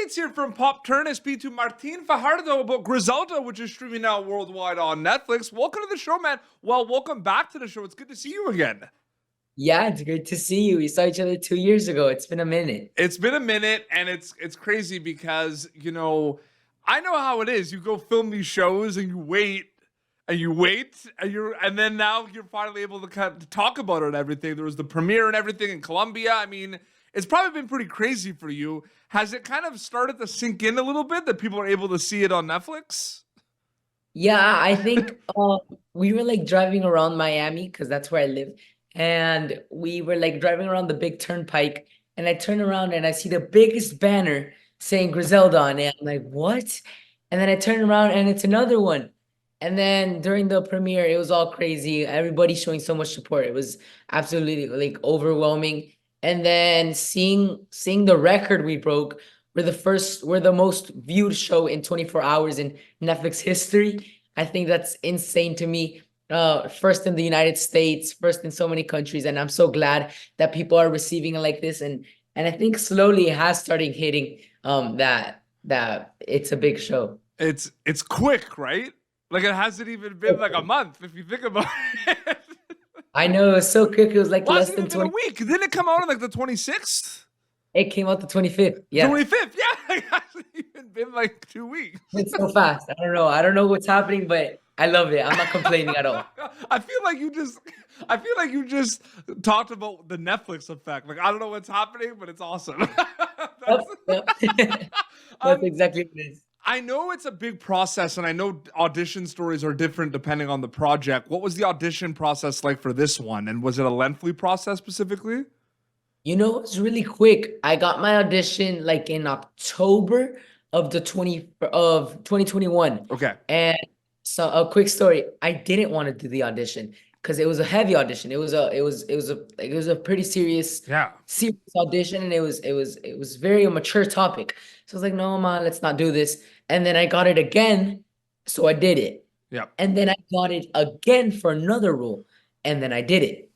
updates here from Pop Turn SP to Martín Fajardo about Griselda, which is streaming now worldwide on Netflix. Welcome to the show, man. Well, welcome back to the show. It's good to see you again. Yeah, it's great to see you. We saw each other 2 years ago. It's been a minute. It's been a minute, and it's crazy because, you know, I know how it is. You go film these shows and you wait and then now you're finally able to kind of talk about it and everything. There was the premiere and everything in Colombia. I mean, it's probably been pretty crazy for you. Has it kind of started to sink in a little bit that people are able to see it on Netflix? Yeah, I think we were like driving around Miami because that's where I live. And we were like driving around the big turnpike. And I turn around and I see the biggest banner saying Griselda on it. I'm like, what? And then I turn around and it's another one. And then during the premiere, it was all crazy. Everybody showing so much support. It was absolutely like overwhelming. And then seeing the record we broke, we're the most viewed show in 24 hours in Netflix history. I think that's insane to me. First in the United States, first in so many countries, and I'm so glad that people are receiving it like this. And I think slowly it has started hitting that it's a big show. It's quick, right? Like it hasn't even been like a month if you think about it. I know, it was so quick. It was like Well, less it's than even been a week. Didn't it come out on like the 26th? It came out the 25th. Yeah. 25th, yeah. It hasn't even been like 2 weeks. It's so fast. I don't know what's happening, but I love it. I'm not complaining at all. I feel like you just talked about the Netflix effect. Like I don't know what's happening, but it's awesome. Yep. That's exactly what it is. I know it's a big process, and I know audition stories are different depending on the project. What was the audition process like for this one? And was it a lengthy process specifically? You know, it's really quick. I got my audition like in October of 2021. Okay. And so a quick story. I didn't want to do the audition because it was a heavy audition. It was a pretty serious audition, and it was very a mature topic. So I was like, no, man, let's not do this. And then I got it again, so I did it. Yeah. And then I got it again for another role, and then I did it.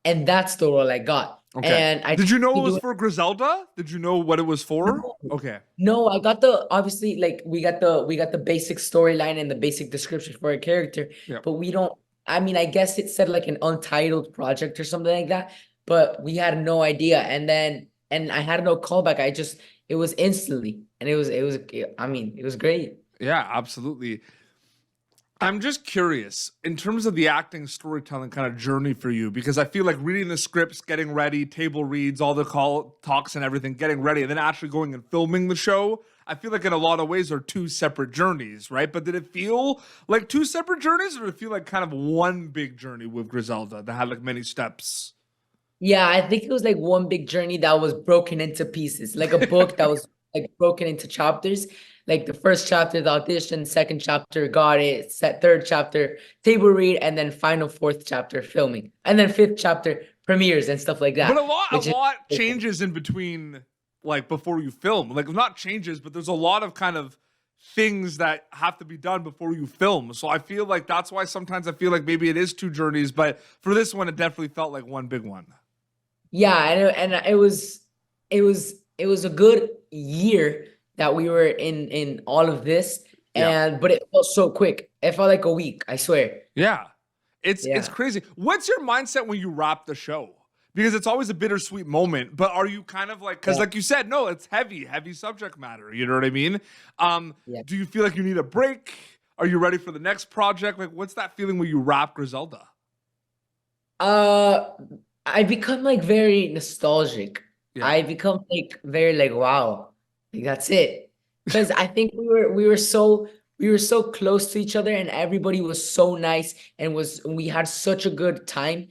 And that's the role I got. Okay. And did you know it was for Griselda? Did you know what it was for? No. Okay. No, I got obviously like we got the basic storyline and the basic description for a character, but we don't. I mean, I guess it said like an untitled project or something like that, but we had no idea. And I had no callback. It was instantly, and it was great. Yeah, absolutely. I'm just curious in terms of the acting storytelling kind of journey for you, because I feel like reading the scripts, getting ready, table reads, all the talks and everything, getting ready, and then actually going and filming the show, I feel like in a lot of ways are two separate journeys, right? But did it feel like two separate journeys, or did it feel like kind of one big journey with Griselda that had like many steps? Yeah, I think it was like one big journey that was broken into pieces, like a book that was like broken into chapters. Like the first chapter, the audition, second chapter, got it, third chapter, table read, and then final fourth chapter, filming. And then fifth chapter, premieres and stuff like that. But a lot changes in between, like before you film. Like not changes, but there's a lot of kind of things that have to be done before you film. So I feel like that's why sometimes I feel like maybe it is two journeys, but for this one, it definitely felt like one big one. Yeah, and it was a good year that we were in all of this, but it felt so quick. It felt like a week, I swear. Yeah. It's crazy. What's your mindset when you wrap the show? Because it's always a bittersweet moment, but are you kind of like, because like you said, no, it's heavy subject matter. You know what I mean? Do you feel like you need a break? Are you ready for the next project? Like, what's that feeling when you wrap Griselda? I become like very nostalgic. Yeah. I become like very like, wow. Like, that's it, because I think we were so close to each other, and everybody was so nice, and we had such a good time.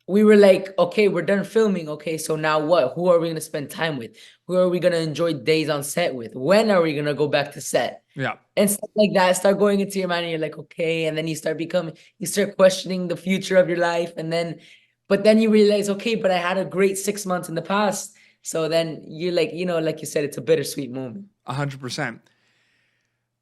We were like, okay, we're done filming. Okay, so now what? Who are we gonna spend time with? Who are we gonna enjoy days on set with? When are we gonna go back to set? Yeah, and stuff like that start going into your mind, and you're like, okay, and then you start questioning the future of your life, but then you realize, okay, but I had a great 6 months in the past. So then you're like, like you said, it's a bittersweet moment. 100%.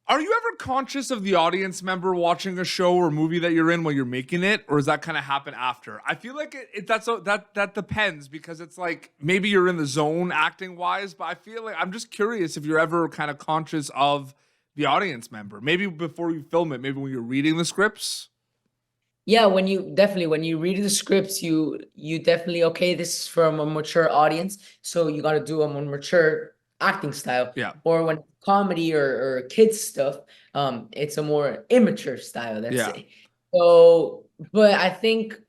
Are you ever conscious of the audience member watching a show or movie that you're in while you're making it, or does that kind of happen after? I feel like that depends, because it's like maybe you're in the zone acting wise, but I feel like I'm just curious if you're ever kind of conscious of the audience member. Maybe before you film it, maybe when you're reading the scripts. Yeah, when you read the scripts, you definitely, okay, this is from a mature audience, so you got to do a more mature acting style. Yeah. Or when comedy or kids stuff, it's a more immature style. That's Yeah. it. So, but I think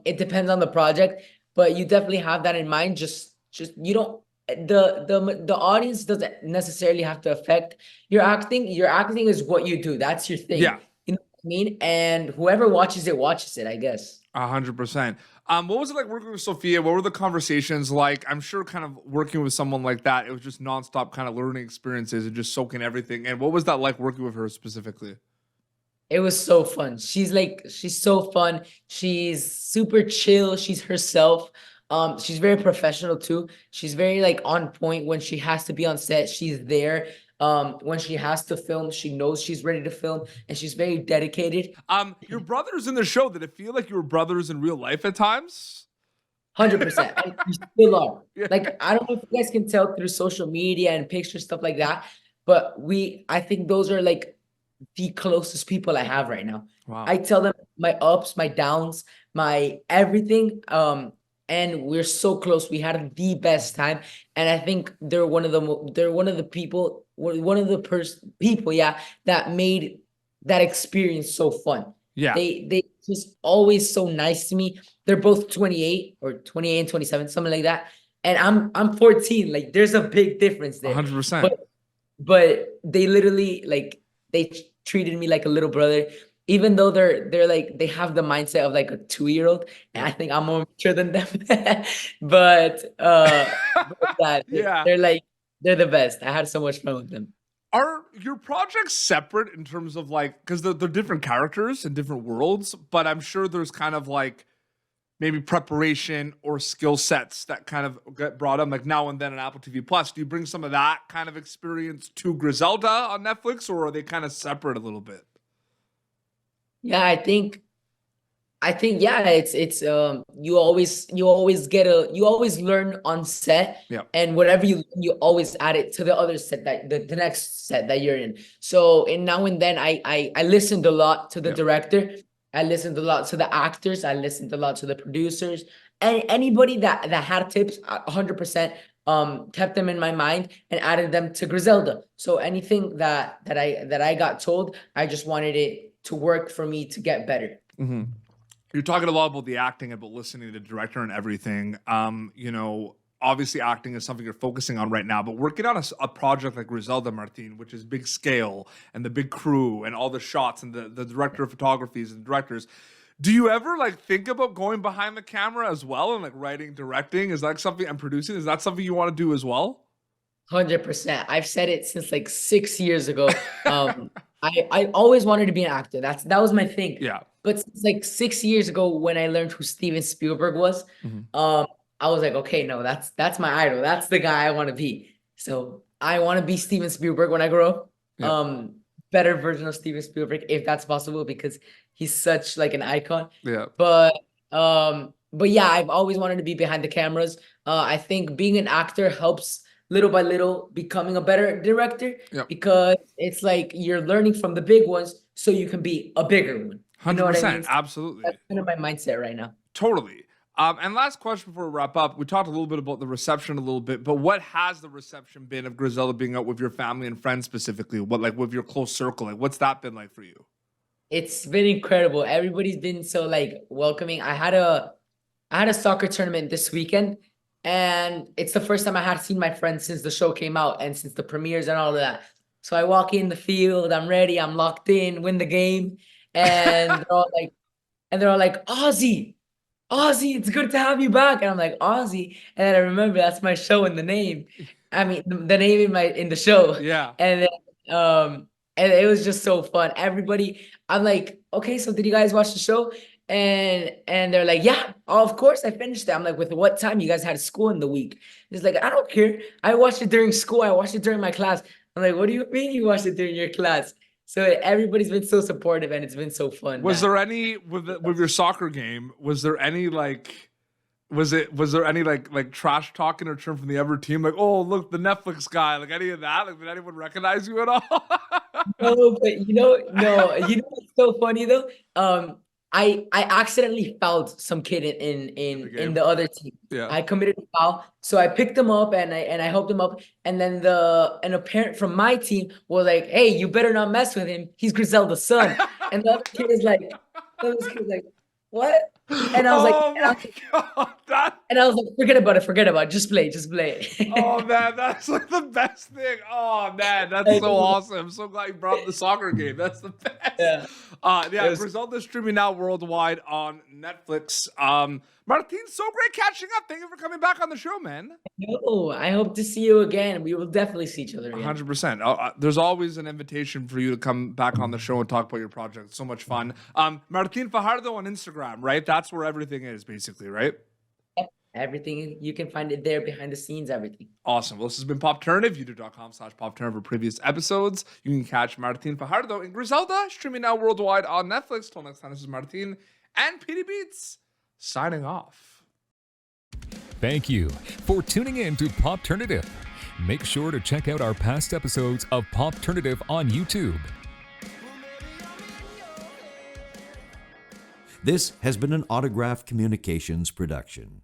it depends on the project, but you definitely have that in mind. Just you don't, the audience doesn't necessarily have to affect your acting. Your acting is what you do. That's your thing. Yeah. You know what I mean? And whoever watches it, I guess. 100%. What was it like working with Sofia? What were the conversations like? I'm sure kind of working with someone like that, it was just nonstop kind of learning experiences and just soaking everything. And what was that like working with her specifically? It was so fun. She's so fun. She's super chill. She's herself. She's very professional too. She's very like on point when she has to be on set. She's there. When she has to film, she knows she's ready to film, and she's very dedicated. Your brothers in the show, did it feel like you were brothers in real life at times? 100%. And we still are. Yeah. Like, I don't know if you guys can tell through social media and pictures, stuff like that, but I think those are like the closest people I have right now. Wow. I tell them my ups, my downs, my everything. And we're so close. We had the best time. And I think they're one of the people, yeah, that made that experience so fun. Yeah. They just always so nice to me. They're both 28 and 27, something like that. And I'm 14. Like, there's a big difference there. 100%. But they literally, like, they treated me like a little brother, even though they're like, they have the mindset of like a 2-year-old, and I think I'm more mature than them. but Yeah. they're the best. I had so much fun with them. Are your projects separate in terms of like, because they're different characters in different worlds, but I'm sure there's kind of like maybe preparation or skill sets that kind of get brought up like now and then on Apple TV Plus. Do you bring some of that kind of experience to Griselda on Netflix, or are they kind of separate a little bit? Yeah, I think yeah, it's you always learn on set. Yeah. And whatever you always add it to the other set, that the next set that you're in. So, and now and then I listened a lot to the director. I listened a lot to the actors. I listened a lot to the producers, and anybody that had tips, 100% kept them in my mind and added them to Griselda. So anything that I got told, I just wanted it to work for me to get better. Mm-hmm. You're talking a lot about the acting, about listening to the director and everything. You know, obviously acting is something you're focusing on right now, but working on a project like Griselda, Martin, which is big scale and the big crew and all the shots and the director of photographies and directors, do you ever like think about going behind the camera as well and like writing, directing? Is that something, I'm producing? Is that something you want to do as well? 100%. I've said it since like 6 years ago. I always wanted to be an actor. That was my thing. Yeah. But since like 6 years ago, when I learned who Steven Spielberg was, I was like, okay, no, that's my idol. That's the guy I want to be. So I want to be Steven Spielberg when I grow up. Yeah. Better version of Steven Spielberg, if that's possible, because he's such like an icon. Yeah. But yeah, I've always wanted to be behind the cameras. I think being an actor helps little by little becoming a better director, because it's like you're learning from the big ones so you can be a bigger one. 100%. You know what I mean? Absolutely. That's kind of my mindset right now. Totally. And last question before we wrap up. We talked a little bit about the reception a little bit, but what has the reception been of Griselda being out with your family and friends specifically? What, like with your close circle? Like, what's that been like for you? It's been incredible. Everybody's been so like welcoming. I had a soccer tournament this weekend, and it's the first time I had seen my friends since the show came out and since the premieres and all of that. So I walk in the field, I'm ready, I'm locked in, win the game, and they're all like, Ozzy, it's good to have you back. And I'm like, Ozzy, and then I remember that's my show in the name. I mean, the name in the show. Yeah. And then and it was just so fun. Everybody, I'm like, okay, so did you guys watch the show? And they're like, yeah, oh, of course I finished it. I'm like, with what time? You guys had school in the week? It's like, I don't care. I watched it during school. I watched it during my class. I'm like, what do you mean you watched it during your class? So everybody's been so supportive and it's been so fun. Was there any with your soccer game? Was there any like? Was there any like trash talking or term from the other team? Like, oh look, the Netflix guy. Like any of that? Like, did anyone recognize you at all? No, but no, what's so funny though? I accidentally fouled some kid in the other team. Yeah. I committed a foul, so I picked him up and I helped him up. And then a parent from my team was like, "Hey, you better not mess with him. He's Griselda's son." And the other kid is like, "What?" And I was and I was like, forget about it. Just play. Oh man, that's like the best thing. Oh man, that's so awesome. I'm so glad you brought up the soccer game. That's the best. Yeah. Griselda streaming now worldwide on Netflix. Martin, so great catching up. Thank you for coming back on the show, man. No, I hope to see you again. We will definitely see each other again. 100%. There's always an invitation for you to come back on the show and talk about your project. It's so much fun. Martín Fajardo on Instagram, right? That's where everything is, basically, right? Everything, you can find it there, behind the scenes, everything. Awesome. Well, this has been Popternative, youtube.com/Popternative for previous episodes. You can catch Martín Fajardo and Griselda streaming now worldwide on Netflix. Till next time, this is Martín and PD Beats signing off. Thank you for tuning in to Popternative. Make sure to check out our past episodes of Popternative on YouTube. This has been an Autograph Communications production.